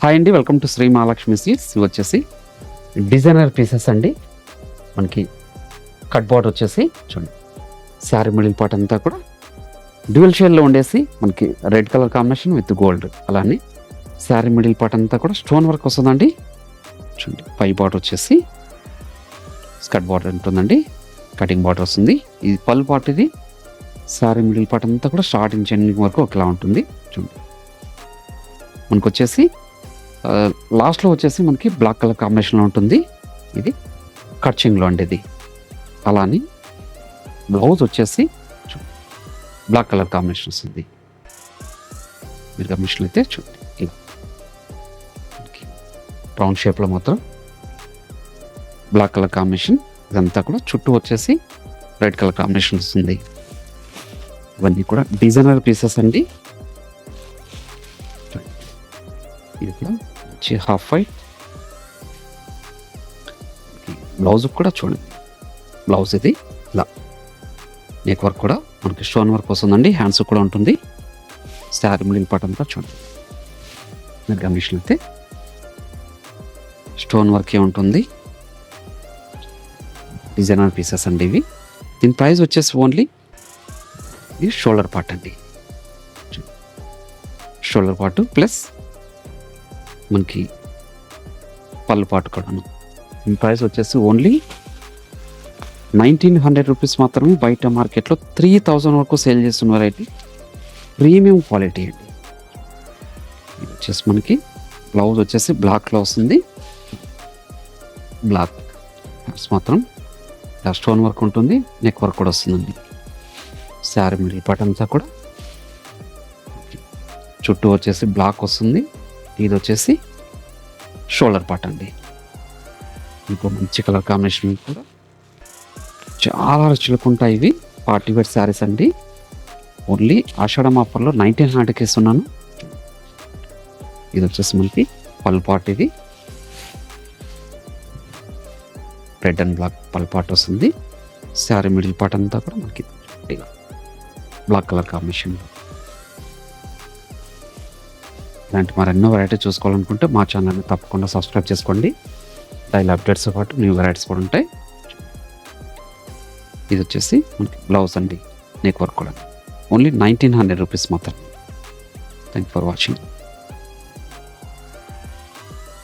Hi అండి, welcome to Shri Mahalakshmi seeds. ఇవి వచ్చేసి డిజైనర్ పీసెస్ అండి. మనకి కట్ బార్డర్ వచ్చేసి చూడండి, శారీ మిడిల్ పార్ట్ అంతా కూడా డ్యూయల్ షేడ్లో ఉండేసి మనకి red colour combination with gold. అలానే శారీ మిడిల్ పార్ట్ అంతా కూడా స్టోన్ వర్క్ వస్తుందండి. చూడండి, పై బార్డర్ వచ్చేసి స్కర్ట్ బార్డర్ ఉంటుందండి, కటింగ్ బార్డర్ వస్తుంది. ఇది పళ్ళు పార్ట్, ఇది శారీ మిడిల్ పార్ట్ అంతా కూడా స్టార్టింగ్ ఎండింగ్ వరకు ఒకలా ఉంటుంది. చూడండి, మనకు వచ్చేసి లాస్ట్లో వచ్చేసి మనకి బ్లాక్ కలర్ కాంబినేషన్లో ఉంటుంది. ఇది కట్చింగ్లో అండి ఇది. అలానే బ్లౌజ్ వచ్చేసి బ్లాక్ కలర్ కాంబినేషన్ వస్తుంది. మీరు కాంబినేషన్ అయితే చూడండి, ఇలా రౌండ్ షేప్లో మాత్రం బ్లాక్ కలర్ కాంబినేషన్. ఇదంతా కూడా చుట్టూ వచ్చేసి రెడ్ కలర్ కాంబినేషన్ వస్తుంది. ఇవన్నీ కూడా డిజైనర్ పీసెస్ అండి. ఇది కూడా హాఫ్ వైట్. బ్లౌజ్ కూడా చూడండి, బ్లౌజ్ ఇది ఇలా నెక్ వర్క్ కూడా మనకి స్టోన్ వర్క్ వస్తుందండి. హ్యాండ్స్ కూడా ఉంటుంది. శారీ మిడిల్ పార్ట్ అంతా చూడండి, మీరు గమనించినట్లయితే స్టోన్ వర్కే ఉంటుంది. డిజైనర్ పీసెస్ అండి ఇవి. దీని ప్రైస్ వచ్చేసి ఓన్లీ ఇది షోల్డర్ పార్ట్ అండి. షోల్డర్ పార్ట్ ప్లస్ మనకి పళ్ళు పాటు కూడాను. ఈ ప్రైస్ వచ్చేసి ఓన్లీ 1900 రూపీస్ మాత్రమే. బయట మార్కెట్లో 3000 వరకు సేల్ చేస్తున్న వెరైటీ, ప్రీమియం క్వాలిటీ అండి. ఇది వచ్చేసి మనకి బ్లౌజ్ వచ్చేసి బ్లాక్లో వస్తుంది. బ్లాక్ మాత్రం స్టోన్ వర్క్ ఉంటుంది, నెక్ వర్క్ కూడా వస్తుందండి. శారీ మిడిల్ పార్ట్ అంతా కూడా చుట్టూ వచ్చేసి బ్లాక్ వస్తుంది. ఇది వచ్చేసి షోల్డర్ పార్ట్ అండి. ఇంకో మంచి కలర్ కాంబినేషన్ కూడా చాలా రుచులకు ఉంటాయి. ఇవి పార్టీ వేర్ శారీస్ అండి. ఓన్లీ ఆషాఢం ఆఫర్లో 1900కి ఇస్తున్నాను. ఇది వచ్చేసి మనకి పళ్ళు పార్ట్, ఇది రెడ్ అండ్ బ్లాక్ పళ్ళు పార్ట్ వస్తుంది. శారీ మిడిల్ పార్ట్ అంతా కూడా మనకి బ్లాక్ కలర్ కాంబినేషన్లో. ఇలాంటి మరెన్నో వెరైటీ చూసుకోవాలనుకుంటే మా ఛానల్ని తప్పకుండా సబ్స్క్రైబ్ చేసుకోండి. డైలీ అప్డేట్స్తో పాటు న్యూ వెరైటీస్ కూడా ఉంటాయి. ఇది వచ్చేసి మనకి బ్లౌజ్ అండి, నెక్ వర్క్ కూడా ఓన్లీ 1900 రూపీస్ మాత్రం. Thank for watching.